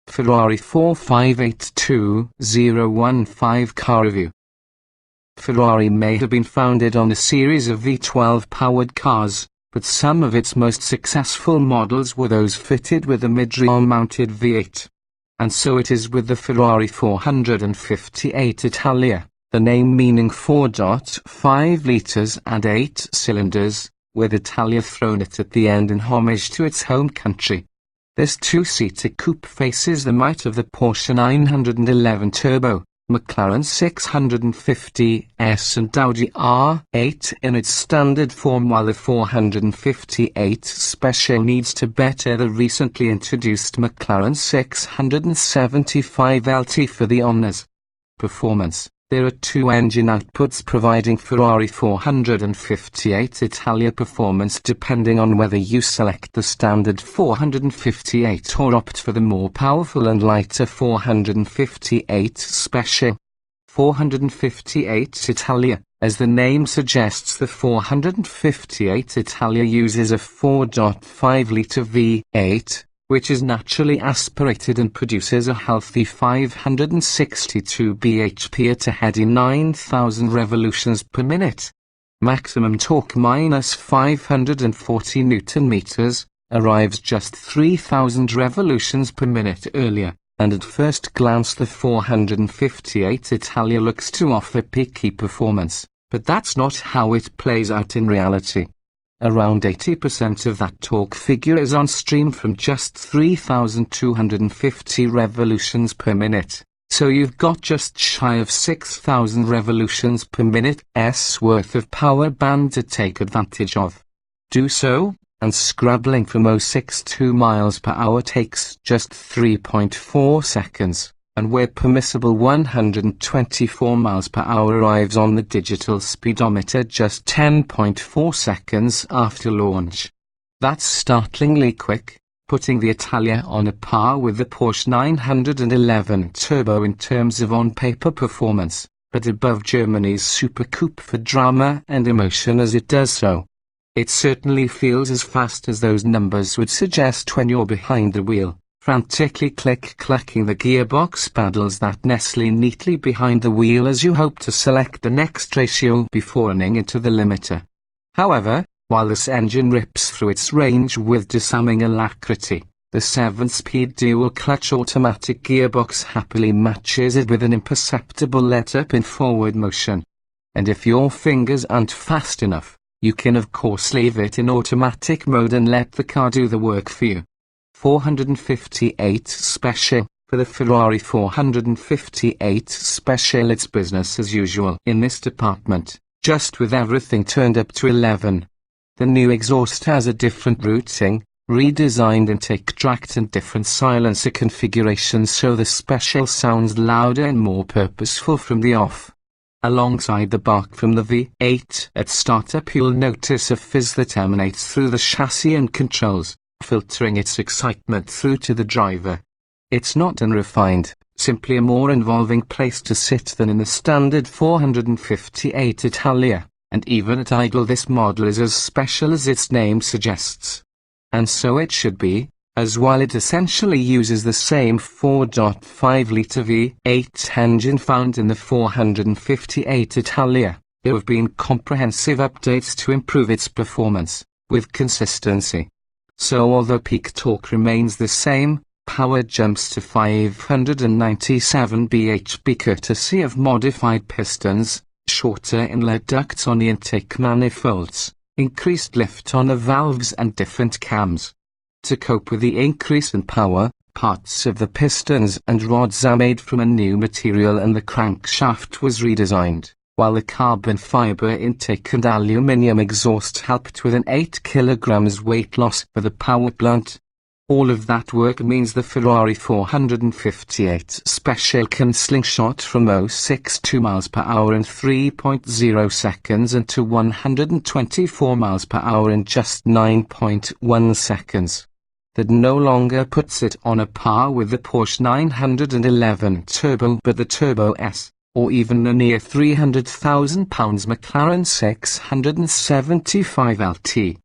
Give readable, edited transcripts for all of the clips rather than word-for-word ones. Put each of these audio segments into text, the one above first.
Ferrari 4582015 car review. Ferrari may have been founded on a series of V12 powered cars, but some of its most successful models were those fitted with a mid-rear mounted V8. And so it is with the Ferrari 458 Italia, the name meaning 4.5 litres and 8 cylinders, with Italia thrown at the end in homage to its home country. This two-seater coupe faces the might of the Porsche 911 Turbo, McLaren 650S and Audi R8 in its standard form, while the 458 Speciale needs to better the recently introduced McLaren 675 LT for the honours. Performance. There are two engine outputs providing Ferrari 458 Italia performance depending on whether you select the standard 458 or opt for the more powerful and lighter 458 Speciale. 458 Italia. As the name suggests, the 458 Italia uses a 4.5-litre V8, which is naturally aspirated and produces a healthy 562 bhp at a heady 9,000 revolutions per minute. Maximum torque minus 540 Nm arrives just 3,000 revolutions per minute earlier, and at first glance the 458 Italia looks to offer peaky performance, but that's not how it plays out in reality. Around 80% of that torque figure is on stream from just 3,250 revolutions per minute, so you've got just shy of 6,000 revolutions per minute's worth of power band to take advantage of. Do so, and scrabbling from 062 miles per hour takes just 3.4 seconds. And where permissible 124 miles per hour arrives on the digital speedometer just 10.4 seconds after launch. That's startlingly quick, putting the Italia on a par with the Porsche 911 Turbo in terms of on-paper performance, but above Germany's Super Coupe for drama and emotion as it does so. It certainly feels as fast as those numbers would suggest when you're behind the wheel, frantically click-clacking the gearbox paddles that nestle neatly behind the wheel as you hope to select the next ratio before running into the limiter. However, while this engine rips through its range with disarming alacrity, the 7-speed dual-clutch automatic gearbox happily matches it with an imperceptible let-up in forward motion. And if your fingers aren't fast enough, you can of course leave it in automatic mode and let the car do the work for you. 458 Speciale. For the Ferrari 458 Speciale, it's business as usual in this department, just with everything turned up to 11. The new exhaust has a different routing, redesigned intake tract and different silencer configurations, so the Speciale sounds louder and more purposeful from the off. Alongside the bark from the V8 at startup, you'll notice a fizz that emanates through the chassis and controls, filtering its excitement through to the driver. It's not unrefined, simply a more involving place to sit than in the standard 458 Italia, and even at idle this model is as special as its name suggests. And so it should be, as while it essentially uses the same 4.5-litre V8 engine found in the 458 Italia, there have been comprehensive updates to improve its performance, with consistency. So although peak torque remains the same, power jumps to 597 bhp courtesy of modified pistons, shorter inlet ducts on the intake manifolds, increased lift on the valves and different cams. To cope with the increase in power, parts of the pistons and rods are made from a new material and the crankshaft was redesigned, while the carbon fiber intake and aluminium exhaust helped with an 8 kg weight loss for the power plant. All of that work means the Ferrari 458 Speciale can slingshot from 062 miles per hour in 3.0 seconds and to 124 miles per hour in just 9.1 seconds. That no longer puts it on a par with the Porsche 911 Turbo, but the Turbo S, or even a near £300,000 McLaren 675 LT.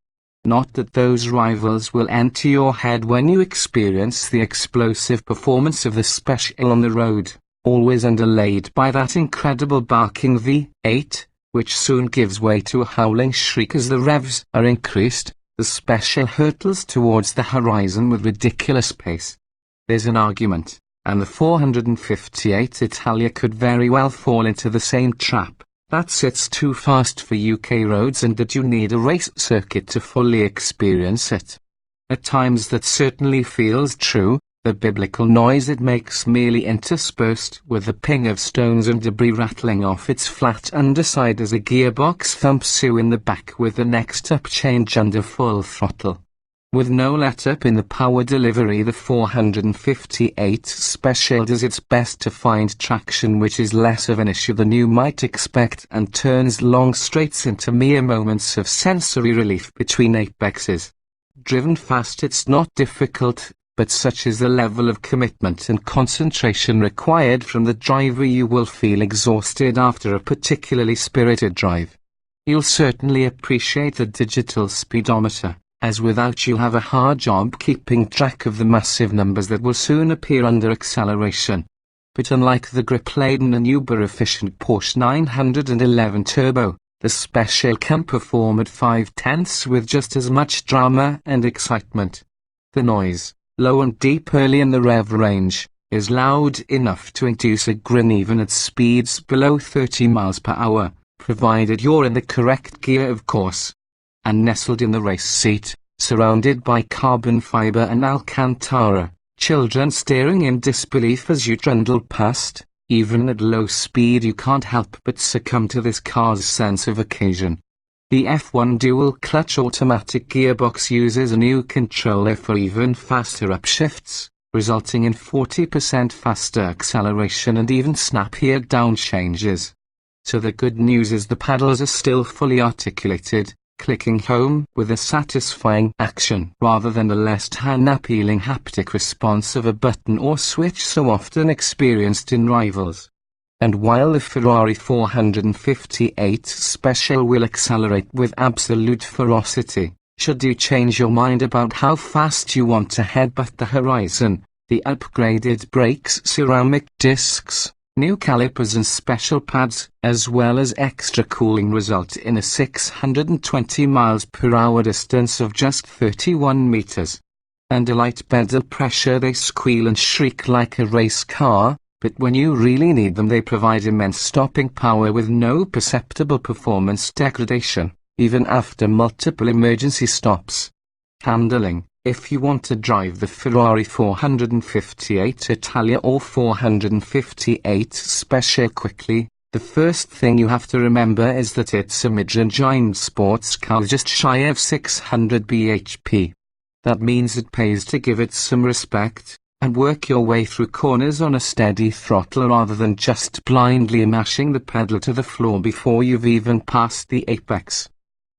Not that those rivals will enter your head when you experience the explosive performance of the Speciale on the road, always underlaid by that incredible barking V8, which soon gives way to a howling shriek as the revs are increased. The Speciale hurtles towards the horizon with ridiculous pace. There's an argument, and the 458 Italia could very well fall into the same trap. That's it's too fast for UK roads and that you need a race circuit to fully experience it. At times that certainly feels true. The biblical noise it makes merely interspersed with the ping of stones and debris rattling off its flat underside as a gearbox thumps you in the back with the next up change under full throttle. With no let-up in the power delivery, the 458 Speciale does its best to find traction, which is less of an issue than you might expect, and turns long straights into mere moments of sensory relief between apexes. Driven fast it's not difficult, but such is the level of commitment and concentration required from the driver you will feel exhausted after a particularly spirited drive. You'll certainly appreciate the digital speedometer, as without you'll have a hard job keeping track of the massive numbers that will soon appear under acceleration. But unlike the grip-laden and uber-efficient Porsche 911 Turbo, the Speciale can perform at 5/10 with just as much drama and excitement. The noise, low and deep early in the rev range, is loud enough to induce a grin even at speeds below 30 miles per hour, provided you're in the correct gear of course. And nestled in the race seat, surrounded by carbon fiber and Alcantara, children staring in disbelief as you trundle past, even at low speed you can't help but succumb to this car's sense of occasion. The F1 dual-clutch automatic gearbox uses a new controller for even faster upshifts, resulting in 40% faster acceleration and even snappier downchanges. So the good news is the paddles are still fully articulated, clicking home with a satisfying action rather than the less tan-appealing haptic response of a button or switch so often experienced in rivals. And while the Ferrari 458 Speciale will accelerate with absolute ferocity, should you change your mind about how fast you want to headbutt the horizon, the upgraded brakes, ceramic discs, new calipers and special pads, as well as extra cooling, result in a 620 miles per hour distance of just 31 meters. Under light pedal pressure they squeal and shriek like a race car, but when you really need them they provide immense stopping power with no perceptible performance degradation, even after multiple emergency stops. Handling. If you want to drive the Ferrari 458 Italia or 458 Speciale quickly, the first thing you have to remember is that it's a mid-engine sports car just shy of 600 bhp. That means it pays to give it some respect, and work your way through corners on a steady throttle rather than just blindly mashing the pedal to the floor before you've even passed the apex.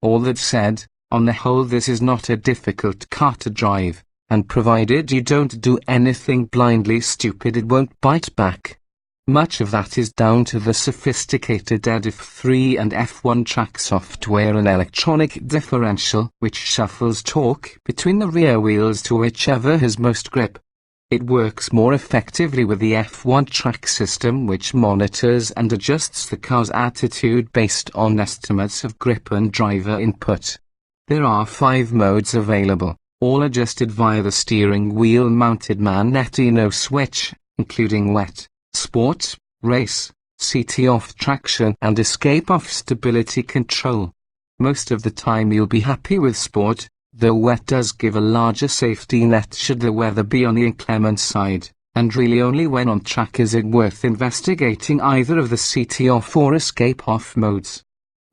All that said, on the whole this is not a difficult car to drive, and provided you don't do anything blindly stupid it won't bite back. Much of that is down to the sophisticated F3 and F1 track software and electronic differential, which shuffles torque between the rear wheels to whichever has most grip. It works more effectively with the F1 track system, which monitors and adjusts the car's attitude based on estimates of grip and driver input. There are 5 modes available, all adjusted via the steering wheel mounted magneto switch, including wet, sport, race, CT off traction and escape off stability control. Most of the time you'll be happy with sport, though wet does give a larger safety net should the weather be on the inclement side, and really only when on track is it worth investigating either of the CT off or escape off modes.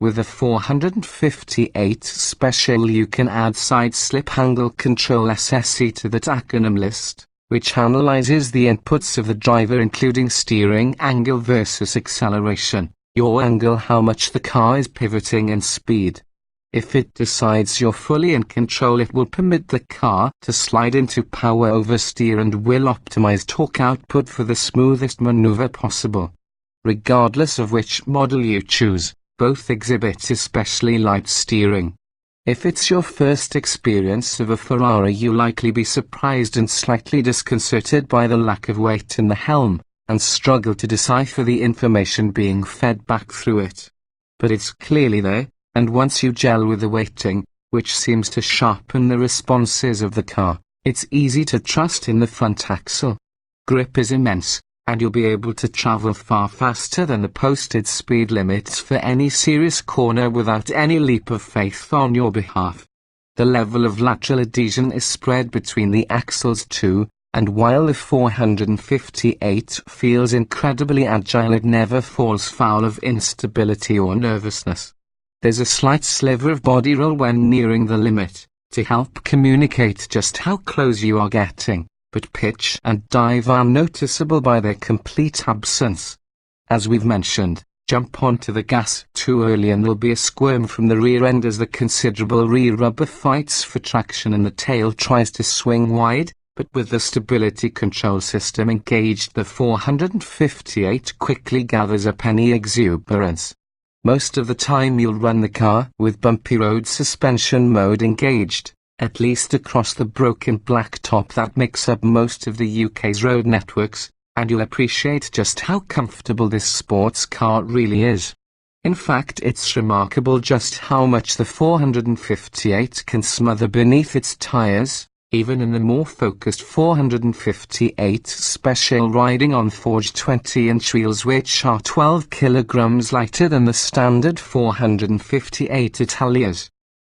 With the 458 Speciale you can add side slip angle control SSE to that acronym list, which analyzes the inputs of the driver including steering angle versus acceleration, yaw angle, how much the car is pivoting and speed. If it decides you're fully in control it will permit the car to slide into power oversteer and will optimize torque output for the smoothest maneuver possible. Regardless of which model you choose, both exhibit especially light steering. If it's your first experience of a Ferrari, you'll likely be surprised and slightly disconcerted by the lack of weight in the helm, and struggle to decipher the information being fed back through it. But it's clearly there, and once you gel with the weighting, which seems to sharpen the responses of the car, it's easy to trust in the front axle. Grip is immense, and you'll be able to travel far faster than the posted speed limits for any serious corner without any leap of faith on your behalf. The level of lateral adhesion is spread between the axles too, and while the 458 feels incredibly agile, it never falls foul of instability or nervousness. There's a slight sliver of body roll when nearing the limit, to help communicate just how close you are getting, but pitch and dive are noticeable by their complete absence. As we've mentioned, jump onto the gas too early and there'll be a squirm from the rear end as the considerable rear rubber fights for traction and the tail tries to swing wide, but with the stability control system engaged, the 458 quickly gathers up any exuberance. Most of the time you'll run the car with bumpy road suspension mode engaged, at least across the broken blacktop that makes up most of the UK's road networks, and you'll appreciate just how comfortable this sports car really is. In fact, it's remarkable just how much the 458 can smother beneath its tyres, even in the more focused 458 Speciale riding on forged 20-inch wheels which are 12 kilograms lighter than the standard 458 Italias.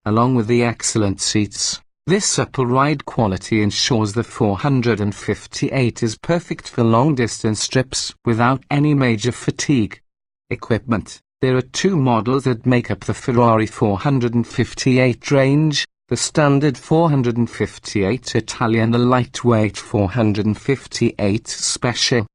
Along with the excellent seats, this upper ride quality ensures the 458 is perfect for long-distance trips without any major fatigue. Equipment. There are two models that make up the Ferrari 458 range, the standard 458 Italia and the lightweight 458 Speciale.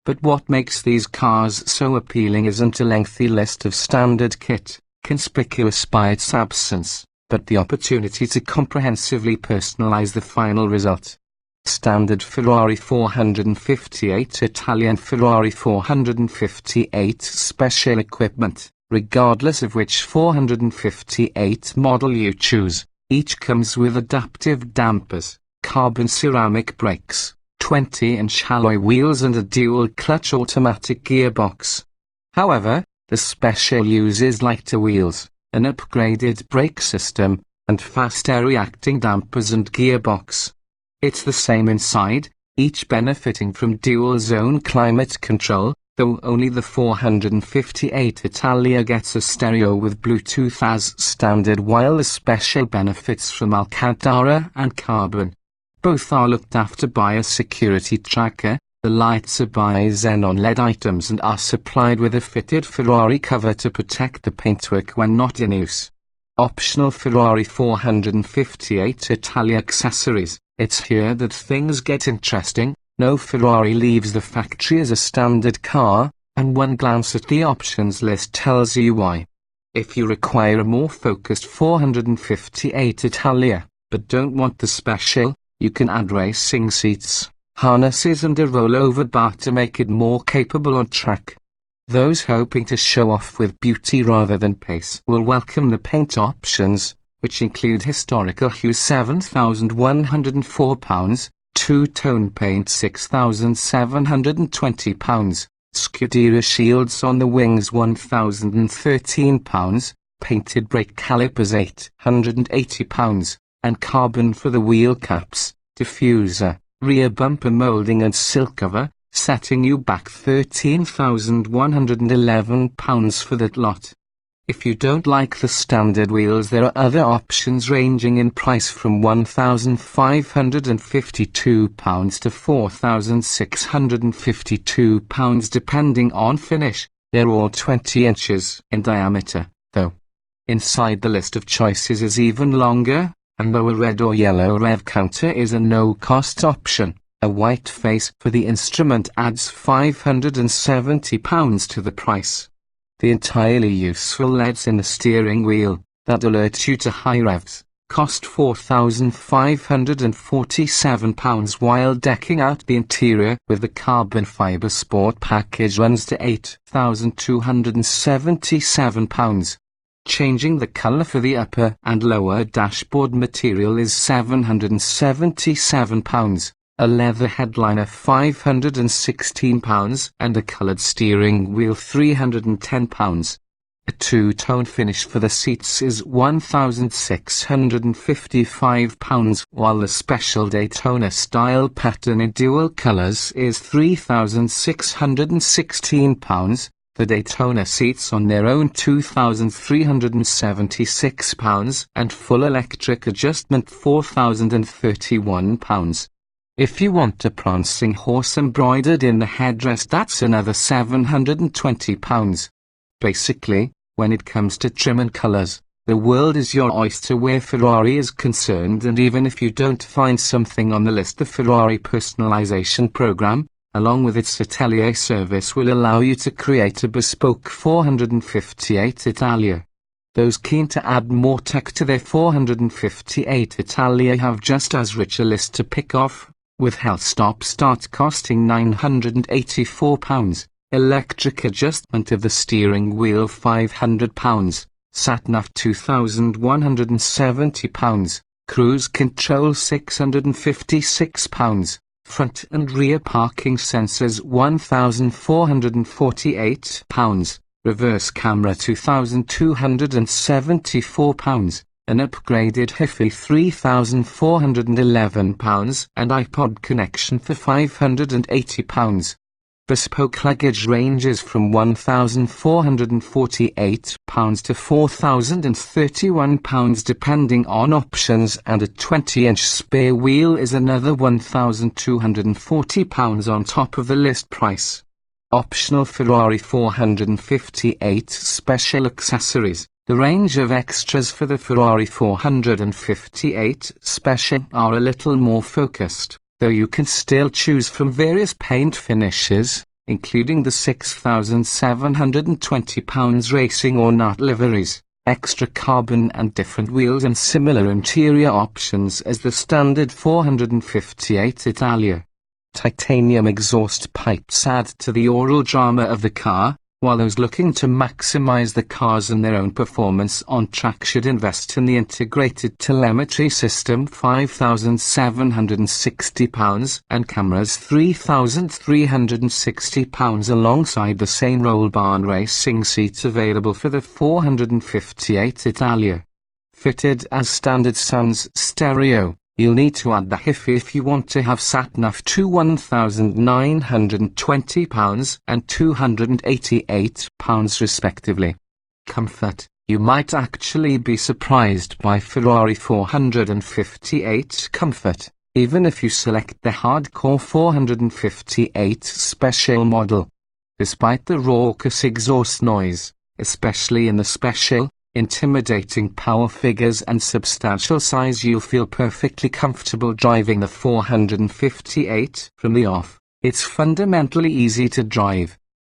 But what makes these cars so appealing isn't a lengthy list of standard kit, conspicuous by its absence, but the opportunity to comprehensively personalize the final result. Standard Ferrari 458 Italian Ferrari 458 Speciale equipment, regardless of which 458 model you choose, each comes with adaptive dampers, carbon ceramic brakes, 20-inch alloy wheels and a dual-clutch automatic gearbox. However, the Speciale uses lighter wheels, an upgraded brake system, and faster reacting dampers and gearbox. It's the same inside, each benefiting from dual-zone climate control, though only the 458 Italia gets a stereo with Bluetooth as standard while the Speciale benefits from Alcantara and carbon. Both are looked after by a security tracker, the lights are by xenon LED items and are supplied with a fitted Ferrari cover to protect the paintwork when not in use. Optional Ferrari 458 Italia accessories. It's here that things get interesting. No Ferrari leaves the factory as a standard car, and one glance at the options list tells you why. If you require a more focused 458 Italia, but don't want the Speciale, you can add racing seats, harnesses and a rollover bar to make it more capable on track. Those hoping to show off with beauty rather than pace will welcome the paint options, which include historical hue £7,104, two-tone paint £6,720, Scuderia shields on the wings £1,013, painted brake calipers £880, and carbon for the wheel caps, diffuser, rear bumper moulding and silk cover, setting you back £13,111 for that lot. If you don't like the standard wheels, there are other options ranging in price from £1,552 to £4,652 depending on finish. They're all 20 inches in diameter, though. Inside the list of choices is even longer, and though a red or yellow rev counter is a no-cost option, a white face for the instrument adds £570 to the price. The entirely useful LEDs in the steering wheel, that alert you to high revs, cost £4,547 while decking out the interior with the carbon fibre sport package runs to £8,277. Changing the color for the upper and lower dashboard material is £777, a leather headliner £516 and a colored steering wheel £310. A two-tone finish for the seats is £1,655, while the special Daytona style pattern in dual colors is £3,616. The Daytona seats on their own £2,376 and full electric adjustment £4,031. If you want a prancing horse embroidered in the headrest, that's another £720. Basically, when it comes to trim and colors, the world is your oyster where Ferrari is concerned, and even if you don't find something on the list, the Ferrari personalization program, along with its Atelier service, will allow you to create a bespoke 458 Italia. Those keen to add more tech to their 458 Italia have just as rich a list to pick off, with health stop-start costing £984, electric adjustment of the steering wheel £500, sat-nav £2,170, cruise control £656, front and rear parking sensors £1,448, reverse camera £2,274, an upgraded Hi-Fi £3,411 and iPod connection for £580. Bespoke luggage ranges from £1,448 to £4,031 depending on options, and a 20-inch spare wheel is another £1,240 on top of the list price. Optional Ferrari 458 special accessories. The range of extras for the Ferrari 458 Special are a little more focused, though you can still choose from various paint finishes, including the £6,720 racing or not liveries, extra carbon and different wheels, and similar interior options as the standard 458 Italia. Titanium exhaust pipes add to the oral drama of the car, while those looking to maximize the cars and their own performance on track should invest in the integrated telemetry system £5,760 and cameras £3,360 alongside the same roll bar and racing seats available for the 458 Italia. Fitted as standard sounds stereo, you'll need to add the Hi-Fi if you want to have sat-nav to £1,920 and £288 respectively. Comfort. You might actually be surprised by Ferrari 458 comfort, even if you select the hardcore 458 Special model. Despite the raucous exhaust noise, especially in the Special, intimidating power figures and substantial size, you'll feel perfectly comfortable driving the 458 from the off. It's fundamentally easy to drive.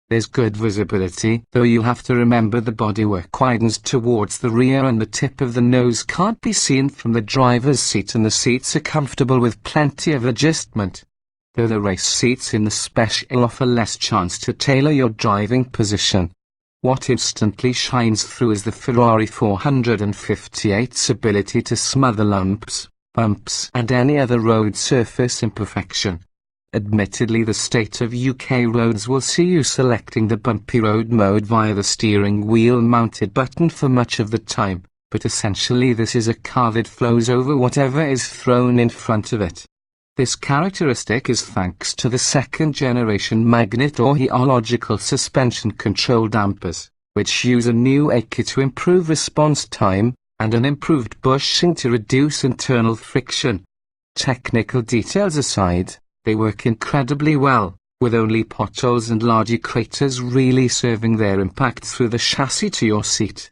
There's good visibility, though you'll have to remember the bodywork widens towards the rear and the tip of the nose can't be seen from the driver's seat, and the seats are comfortable with plenty of adjustment. Though the race seats in the Special offer less chance to tailor your driving position. What instantly shines through is the Ferrari 458's ability to smother lumps, bumps, and any other road surface imperfection. Admittedly, the state of UK roads will see you selecting the bumpy road mode via the steering wheel mounted button for much of the time, but essentially this is a car that flows over whatever is thrown in front of it. This characteristic is thanks to the second-generation magnet or heological suspension control dampers, which use a new AK to improve response time, and an improved bushing to reduce internal friction. Technical details aside, they work incredibly well, with only potholes and larger craters really serving their impact through the chassis to your seat.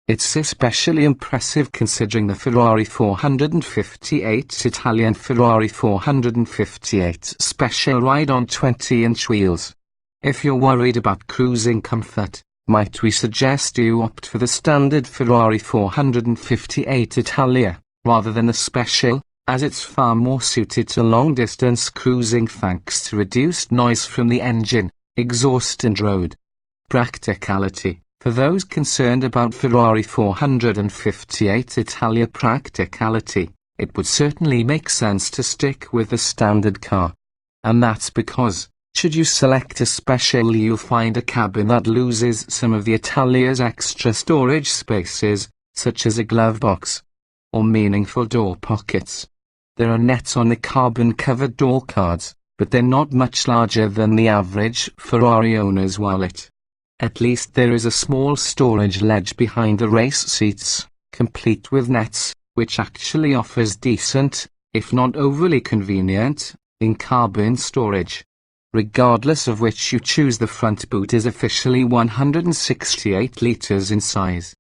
It's especially impressive considering the Ferrari 458 Italian Ferrari 458 Special ride on 20-inch wheels. If you're worried about cruising comfort, might we suggest you opt for the standard Ferrari 458 Italia, rather than the Special, as it's far more suited to long-distance cruising thanks to reduced noise from the engine, exhaust and road. Practicality. For those concerned about Ferrari 458 Italia Practicality, it would certainly make sense to stick with the standard car. And that's because, should you select a Speciale, you'll find a cabin that loses some of the Italia's extra storage spaces, such as a glove box or meaningful door pockets. There are nets on the carbon-covered door cards, but they're not much larger than the average Ferrari owner's wallet. At least there is a small storage ledge behind the race seats, complete with nets, which actually offers decent, if not overly convenient, in-cabin storage. Regardless of which you choose, the front boot is officially 168 litres in size.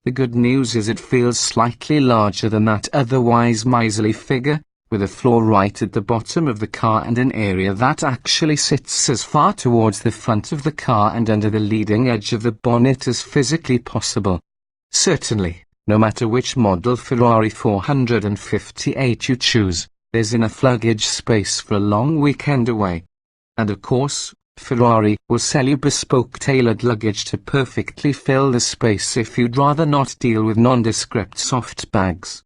The good news is it feels slightly larger than that otherwise miserly figure, with a floor right at the bottom of the car and an area that actually sits as far towards the front of the car and under the leading edge of the bonnet as physically possible. Certainly, no matter which model Ferrari 458 you choose, there's enough luggage space for a long weekend away. And of course, Ferrari will sell you bespoke tailored luggage to perfectly fill the space if you'd rather not deal with nondescript soft bags.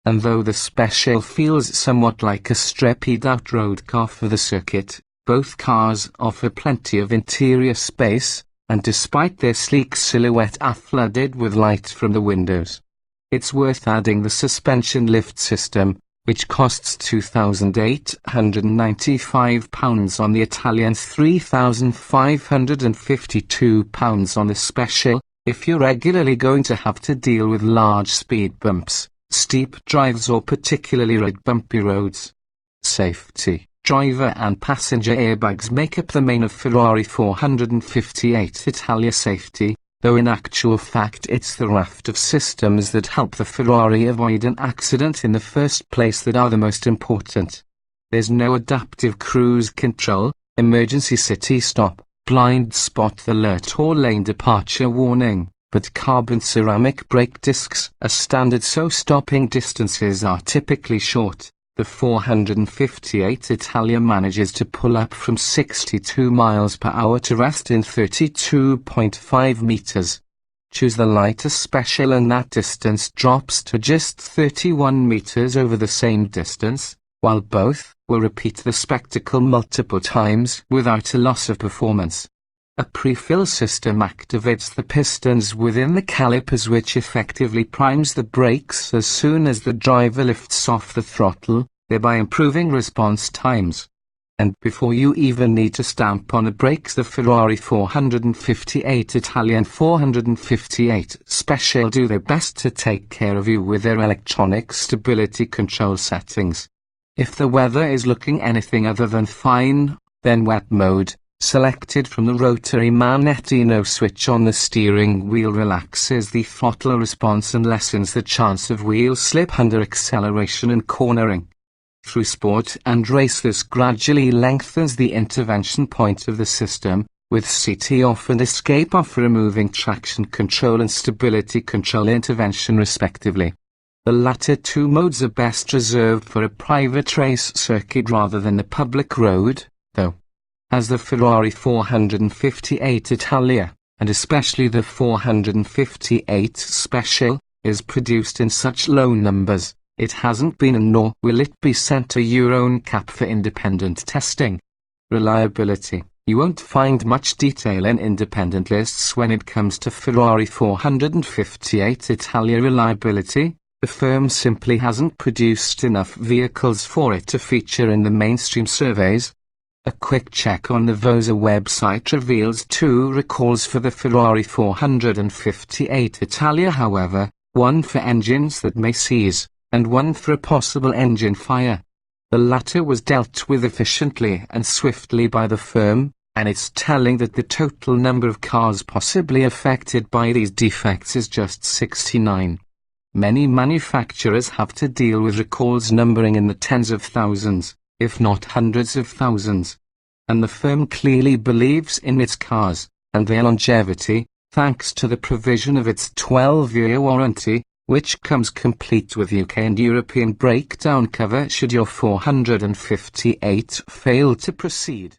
And though the Speciale feels somewhat like a stripped-out road car for the circuit, both cars offer plenty of interior space, and despite their sleek silhouette flooded with light from the windows, it's worth adding the suspension lift system, which costs £2,895 on the Italian, £3,552 on the Speciale, if you're regularly going to have to deal with large speed bumps, steep drives or particularly bumpy roads. Safety, driver and passenger airbags make up the main of Ferrari 458 Italia safety, though in actual fact it's the raft of systems that help the Ferrari avoid an accident in the first place that are the most important. There's no adaptive cruise control, emergency city stop, blind spot alert or lane departure warning, but carbon ceramic brake discs are standard, so stopping distances are typically short. The 458 Italia manages to pull up from 62 miles per hour to rest in 32.5 meters. Choose the lighter Speciale and that distance drops to just 31 meters over the same distance, while both will repeat the spectacle multiple times without a loss of performance. A pre-fill system activates the pistons within the calipers, which effectively primes the brakes as soon as the driver lifts off the throttle, thereby improving response times. And before you even need to stamp on the brakes, the Ferrari 458 Italian 458 Speciale do their best to take care of you with their electronic stability control settings. If the weather is looking anything other than fine, then wet mode, selected from the rotary manettino switch on the steering wheel, relaxes the throttle response and lessens the chance of wheel slip under acceleration and cornering. Through sport and race, this gradually lengthens the intervention point of the system, with CT off and escape off, removing traction control and stability control intervention respectively. The latter two modes are best reserved for a private race circuit rather than the public road, though. As the Ferrari 458 Italia, and especially the 458 Speciale, is produced in such low numbers, it hasn't been and nor will it be sent to Euro NCAP for independent testing. Reliability. You won't find much detail in independent lists when it comes to Ferrari 458 Italia reliability. The firm simply hasn't produced enough vehicles for it to feature in the mainstream surveys. A quick check on the Vosa website reveals 2 recalls for the Ferrari 458 Italia, however, one for engines that may seize, and one for a possible engine fire. The latter was dealt with efficiently and swiftly by the firm, and it's telling that the total number of cars possibly affected by these defects is just 69. Many manufacturers have to deal with recalls numbering in the tens of thousands, if not hundreds of thousands. And the firm clearly believes in its cars, and their longevity, thanks to the provision of its 12-year warranty, which comes complete with UK and European breakdown cover should your 458 fail to proceed.